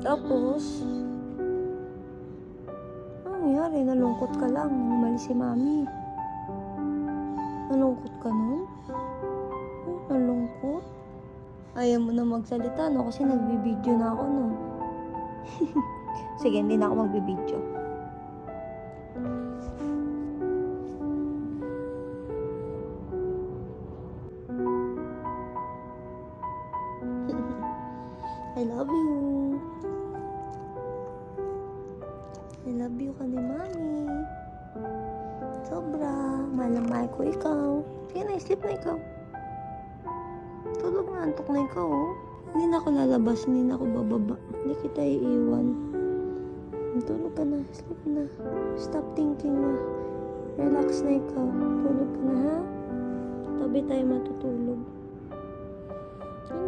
Tapos, anong nangyari? Nalungkot ka lang. Umalis si mami. Nalungkot ka nun? Ay, nalungkot? Ayaw mo na magsalita, no? Kasi nagbibideo na ako, no? Sige, hindi na ako magbibideo. I love you. I love you ka ni mami. Sobra. Mahal na mahal ko ikaw. Sige na, sleep na ikaw. Tulog na, antok na ikaw, oh. Hindi na ako lalabas, hindi na ako bababa. Hindi kita iiwan. Tulog ka na, sleep na. Stop thinking na. Relax na ikaw. Tulog ka na, ha? Tabi tayo matutulog.